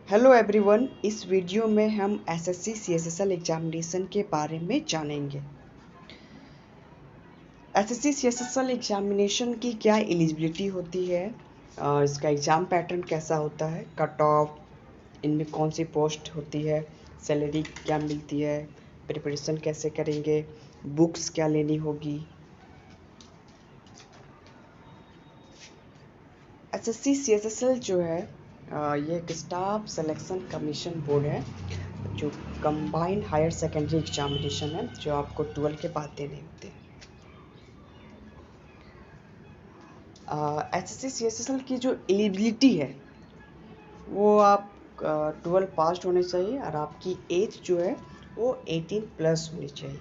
Hello everyone, इस video में हम एसएससी सीएसएसएल एग्जामिनेशन के बारे में जानेंगे। एसएससी सीएसएसएल एग्जामिनेशन की क्या एलिजिबिलिटी होती है, इसका एग्ज़ाम पैटर्न कैसा होता है, कट ऑफ, इनमें कौन सी पोस्ट होती है, सैलरी क्या मिलती है, प्रिपरेशन कैसे करेंगे, बुक्स क्या लेनी होगी। एसएससी सीएसएसएल जो है ये एक स्टाफ सिलेक्शन कमीशन बोर्ड है जो कंबाइंड हायर सेकेंडरी एग्जामिनेशन है जो आपको 12 के बाद देने होते हैं। एसएससी सीएसएसएल की जो एलिजिबिलिटी है वो आप 12 पास होने चाहिए और आपकी एज जो है वो 18 प्लस होनी चाहिए।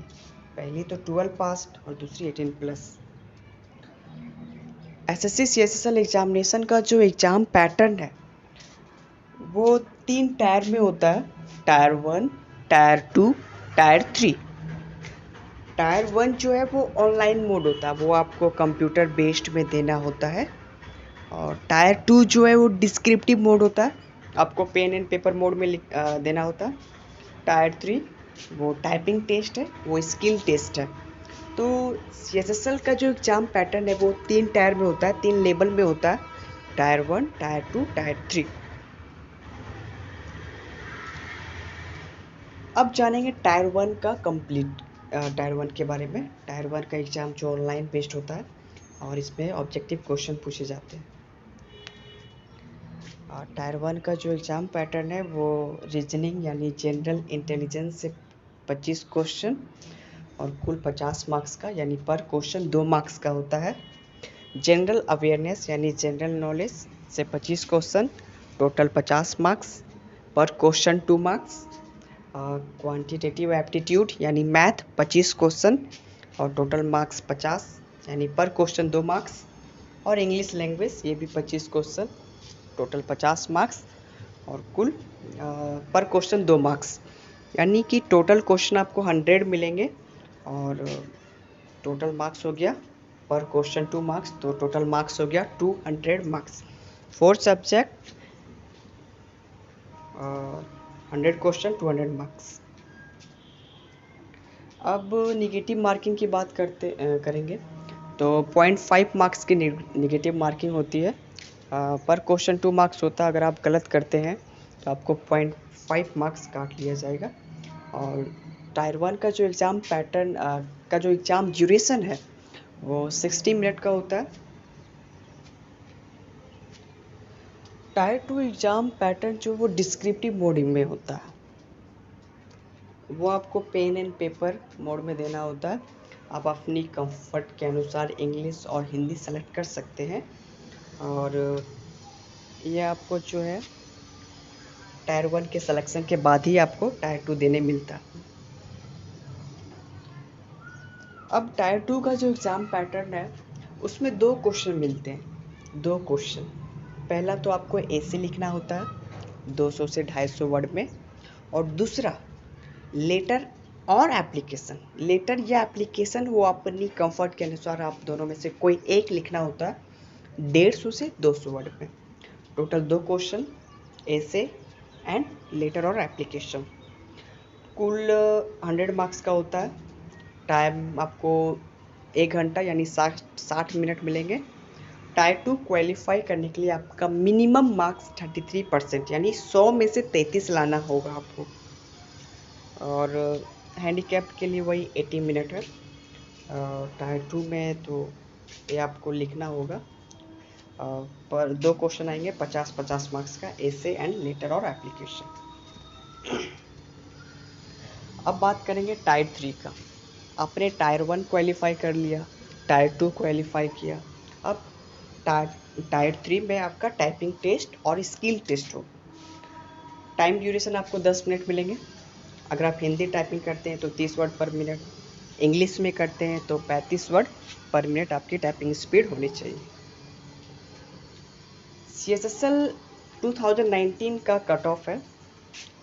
पहली तो 12 पास और दूसरी 18 प्लस। एसएससी सीएसएसएल एग्जामिनेशन का जो एग्ज़ाम पैटर्न है वो 3 टायर में होता है। Tyre 1, tyre 2, tyre 3। टायर 1 जो है वो ऑनलाइन मोड होता है, वो आपको कंप्यूटर बेस्ड में देना होता है। और टायर 2 जो है वो डिस्क्रिप्टिव मोड होता है, आपको पेन एंड पेपर मोड में देना होता है। टायर 3 वो टाइपिंग टेस्ट है, वो स्किल टेस्ट है। तो सीएसएसएल का जो एग्ज़ाम पैटर्न है वो 3 टायर में होता है, 3 लेवल में होता है। Tyre 1, tyre 2, tyre 3। अब जानेंगे टायर 1 का कंप्लीट टायर 1 के बारे में। टायर 1 का एग्ज़ाम जो ऑनलाइन बेस्ड होता है और इसमें ऑब्जेक्टिव क्वेश्चन पूछे जाते हैं। टायर 1 का जो एग्ज़ाम पैटर्न है वो रीजनिंग यानी जनरल इंटेलिजेंस से 25 क्वेश्चन और कुल 50 मार्क्स का यानी पर क्वेश्चन 2 मार्क्स का होता है। जनरल अवेयरनेस यानी जनरल नॉलेज से 25 क्वेश्चन, टोटल 50 मार्क्स, पर क्वेश्चन 2 मार्क्स। क्वांटिटेटिव एप्टीट्यूड यानी मैथ 25 क्वेश्चन और टोटल मार्क्स 50 यानी पर क्वेश्चन 2 मार्क्स। और इंग्लिश लैंग्वेज ये भी 25 क्वेश्चन, टोटल 50 मार्क्स और कुल पर क्वेश्चन 2 मार्क्स, यानी कि टोटल क्वेश्चन आपको 100 मिलेंगे और टोटल मार्क्स हो गया पर क्वेश्चन 2 मार्क्स, तो टोटल मार्क्स हो गया 200 मार्क्स। 4 subject 100 question 200 marks. अब निगेटिव मार्किंग की बात करेंगे तो 0.5 मार्क्स की निगेटिव मार्किंग होती है। पर क्वेश्चन 2 मार्क्स होता है, अगर आप गलत करते हैं तो आपको 0.5 मार्क्स काट लिया जाएगा। और टायर 1 का जो एग्ज़ाम पैटर्न का जो एग्ज़ाम ड्यूरेशन है वो 60 मिनट का होता है। टायर 2 एग्ज़ाम पैटर्न जो वो डिस्क्रिप्टिव मोड में होता है, वो आपको पेन एंड पेपर मोड में देना होता है। आप अपनी कंफर्ट के अनुसार इंग्लिश और हिंदी सेलेक्ट कर सकते हैं और ये आपको जो है टायर 1 के सिलेक्शन के बाद ही आपको टायर 2 देने मिलता है। अब टायर 2 का जो एग्ज़ाम पैटर्न है उसमें 2 क्वेश्चन मिलते हैं। 2 क्वेश्चन, पहला तो आपको ऐसे लिखना होता है 200 से 250 वर्ड में, और दूसरा लेटर और एप्लीकेशन। लेटर या एप्लीकेशन वो अपनी कंफर्ट के अनुसार आप दोनों में से कोई एक लिखना होता है 150 से 200 वर्ड में। टोटल 2 क्वेश्चन, ऐसे एंड लेटर और एप्लीकेशन, कुल 100 मार्क्स का होता है। टाइम आपको 1 घंटा यानी 60 मिनट मिलेंगे। टायर 2 क्वालिफाई करने के लिए आपका मिनिमम मार्क्स 33% यानी 100 में से 33 लाना होगा आपको। और हैंडीकैप्ड के लिए वही 80 मिनट है। टायर 2 में तो ये आपको लिखना होगा, पर 2 क्वेश्चन आएंगे 50-50 मार्क्स का, ऐसे एंड लेटर और एप्लीकेशन। अब बात करेंगे टायर 3 का। आपने टायर 1 क्वालिफाई कर लिया, टायर 2 क्वालिफाई किया, अब टायर 3 में आपका टाइपिंग टेस्ट और स्किल टेस्ट होगा। टाइम ड्यूरेशन आपको 10 मिनट मिलेंगे। अगर आप हिंदी टाइपिंग करते हैं तो 30 वर्ड पर मिनट, इंग्लिश में करते हैं तो 35 वर्ड पर मिनट आपकी टाइपिंग स्पीड होनी चाहिए। CSSL 2019 का कट ऑफ है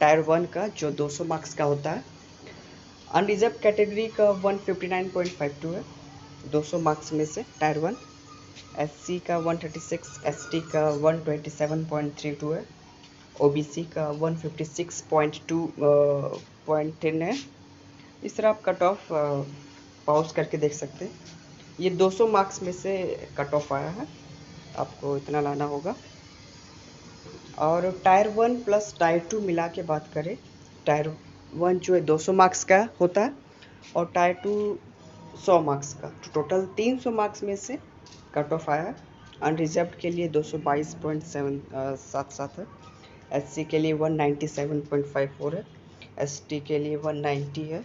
टायर 1 का जो 200 मार्क्स का होता है। अनरिजर्व कैटेगरी का 159.52 है 200 मार्क्स में से टायर 1। SC का 136, ST का 127.32 है ओबीसी का 156.2 है। इस तरह आप कट ऑफ पॉज करके देख सकते हैं। ये 200 मार्क्स में से कट ऑफ आया है, आपको इतना लाना होगा। और टायर 1 प्लस टायर 2 मिला के बात करें, टायर 1 जो है 200 मार्क्स का होता है और टायर 2 100 मार्क्स का, तो टोटल 300 मार्क्स में से कट ऑफ आया है। अनरिजर्व्ड के लिए 222.77 है, एससी के लिए 197.54 है, एसटी के लिए 190 है।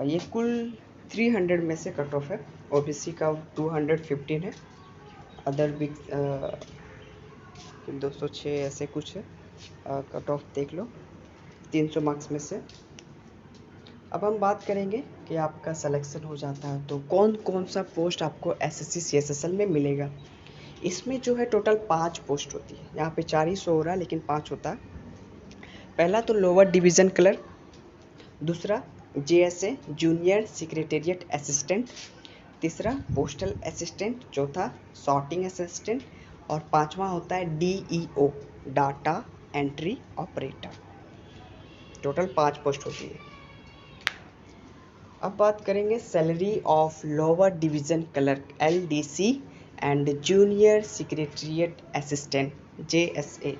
ये कुल 300 में से कट ऑफ है। ओबीसी का 215 है, अदर बिग 206 ऐसे कुछ है। कट ऑफ देख लो 300 मार्क्स में से। अब हम बात करेंगे कि आपका सिलेक्शन हो जाता है तो कौन कौन सा पोस्ट आपको एसएससी सीएसएसएल में मिलेगा। इसमें जो है टोटल 5 पोस्ट होती है, यहाँ पे 4 ही शो हो रहा है लेकिन 5 होता है। पहला तो लोअर डिवीज़न क्लर्क, दूसरा जेएसए जूनियर सेक्रेटेरिएट असिस्टेंट, तीसरा पोस्टल असिस्टेंट, चौथा सॉर्टिंग असिस्टेंट और पांचवा होता है DEO data entry operator. Total 5 post होती है। अब बात करेंगे salary of lower division clerk LDC and junior secretariat assistant JSA.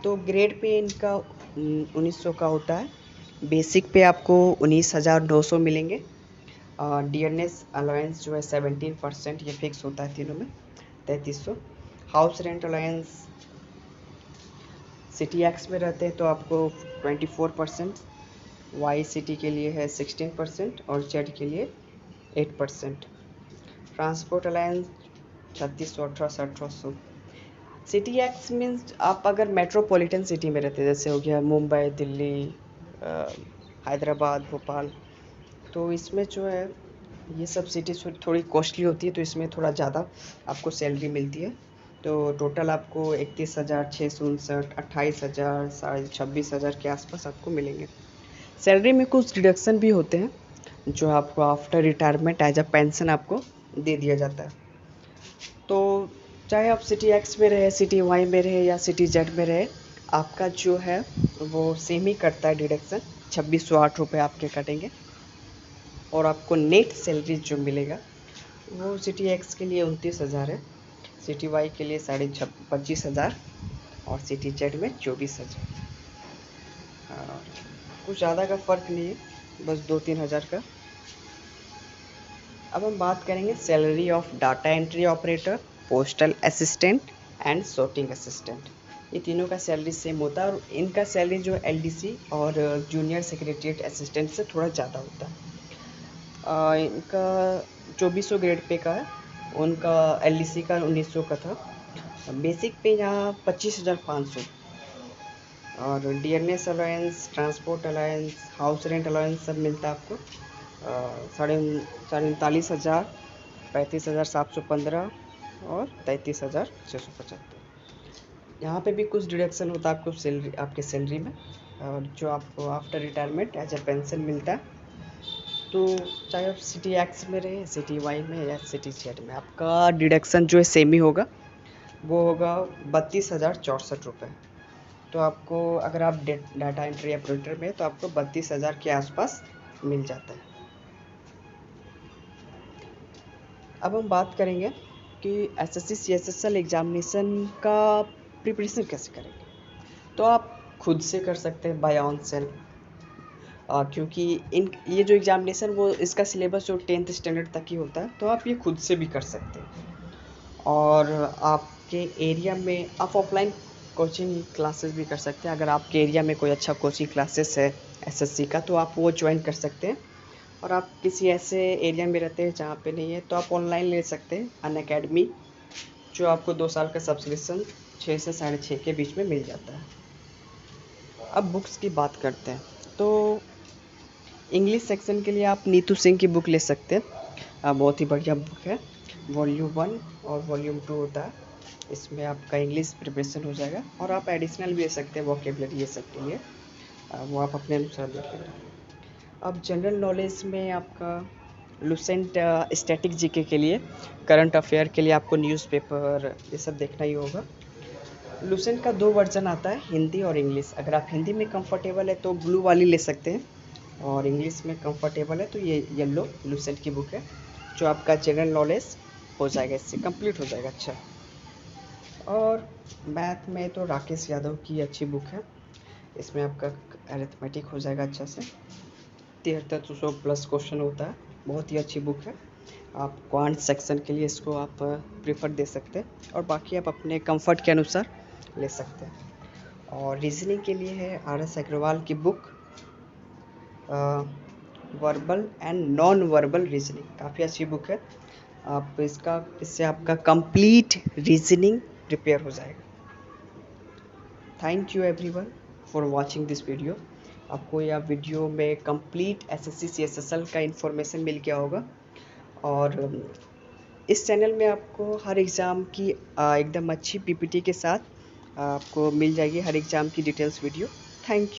तो ग्रेड पे इनका 1900 का होता है। बेसिक पे आपको 19,900 मिलेंगे। डियरनेस अलाउंस जो है 17%, ये फिक्स होता है तीनों में 3300। House rent allowance city x में रहते हैं तो आपको 24%, वाई सिटी के लिए है 16% और जेड के लिए 8%। Transport allowance 3600, 1800, 1800। City x means आप अगर मेट्रोपॉलिटन सिटी में रहते हैं, जैसे हो गया मुंबई, दिल्ली, हैदराबाद, भोपाल, तो इसमें जो है ये सब सिटी थोड़ी कॉस्टली होती है तो इसमें थोड़ा ज़्यादा आपको सैलरी मिलती है। तो टोटल आपको 31,659, 28,000, 26,500 के आसपास आपको मिलेंगे। सैलरी में कुछ डिडक्शन भी होते हैं जो आपको after retirement age a pension आपको दे दिया जाता है। तो चाहे आप सिटी एक्स में रहे, सिटी वाई में रहे या सिटी जेड में रहे, आपका जो है वो सेम ही करता है डिडक्शन। 2608 रुपये आपके कटेंगे और आपको नेट सैलरी जो मिलेगा वो सिटी एक्स के लिए 29,000 है, सिटी वाई के लिए 25,500 और सिटी जेड में 24,000। कुछ ज़्यादा का फ़र्क नहीं है, बस 2-3 हज़ार का। अब हम बात करेंगे salary of data entry operator, postal assistant and sorting assistant. ये तीनों का सैलरी सेम होता है और इनका सैलरी जो एलडीसी और जूनियर सेक्रेटेरिएट असिस्टेंट से थोड़ा ज़्यादा होता है। इनका 2400 ग्रेड पे का है, उनका एलडीसी का 1900 का था। बेसिक पे यहाँ 25,500 और DNS allowance, transport allowance, house rent allowance सब मिलता है आपको 39,000, 35,715 और 33,675। यहाँ पे भी कुछ डिडक्शन होता है आपको सैलरी, आपके सैलरी में, और जो आपको after retirement age a pension मिलता है। तो चाहे आप सिटी एक्स में रहे, सिटी वाई में या सिटी जेड में, आपका डिडक्शन जो है सेम ही होगा, वो होगा 32,064 रुपये। तो आपको अगर आप डाटा एंट्री ऑपरेटर में तो आपको 32,000 के आसपास मिल जाता है। अब हम बात करेंगे कि एसएससी सीएसएसएल एग्जामिनेशन का प्रिपरेशन कैसे करेंगे। तो आप खुद से कर सकते हैं बाय ऑन सेल्फ, क्योंकि ये जो एग्जामिनेशन वो इसका सिलेबस जो 10th स्टैंडर्ड तक ही होता है, तो आप ये खुद से भी कर सकते हैं। और आपके एरिया में आप ऑफलाइन कोचिंग क्लासेस भी कर सकते हैं। अगर आपके एरिया में कोई अच्छा कोचिंग क्लासेस है एसएससी का तो आप वो ज्वाइन कर सकते हैं। और आप किसी ऐसे एरिया में रहते हैं जहाँ पे नहीं है तो आप ऑनलाइन ले सकते हैं अनअकैडमी, जो आपको 2 साल का सब्सक्रिप्शन 6 से 6.5 के बीच में मिल जाता है। अब बुक्स की बात करते हैं तो इंग्लिश सेक्शन के लिए आप नीतू सिंह की बुक ले सकते हैं, बहुत ही बढ़िया बुक है। वॉल्यूम 1 और वॉल्यूम 2 होता है, इसमें आपका इंग्लिश प्रिपरेशन हो जाएगा। और आप एडिशनल भी ले सकते हैं वोकेबलरी ये सब के लिए, वो आप अपने अनुसार देख लेना। अब जनरल नॉलेज में आपका लुसेंट स्टैटिक जीके के लिए, करंट अफेयर के लिए आपको न्यूज़पेपर ये सब देखना ही होगा। लुसेंट का 2 वर्जन आता है, हिंदी और इंग्लिश। अगर आप हिंदी में कंफर्टेबल है तो ब्लू वाली ले सकते हैं, और इंग्लिश में कंफर्टेबल है तो ये येलो लुसेंट की बुक है, जो आपका जनरल नॉलेज हो जाएगा, इससे कंप्लीट हो जाएगा। अच्छा, और मैथ में तो राकेश यादव की अच्छी बुक है, इसमें आपका अरिथमेटिक हो जाएगा अच्छा से। 7300 प्लस क्वेश्चन होता है, बहुत ही अच्छी बुक है। आप क्वांट सेक्शन के लिए इसको आप प्रेफर दे सकते हैं, और बाकी आप अपने कंफर्ट के अनुसार ले सकते हैं। और रीजनिंग के लिए है RS अग्रवाल की book, verbal and non verbal reasoning, काफ़ी अच्छी बुक है। आप इससे आपका कंप्लीट रीजनिंग प्रिपेयर हो जाएगा। Thank you everyone for watching this video. आपको यह वीडियो में कंप्लीट SSC CSSL का इन्फॉर्मेशन मिल गया होगा, और इस चैनल में आपको हर एग्ज़ाम की एकदम अच्छी PPT के साथ आपको मिल जाएगी, हर एग्ज़ाम की डिटेल्स वीडियो। Thank you.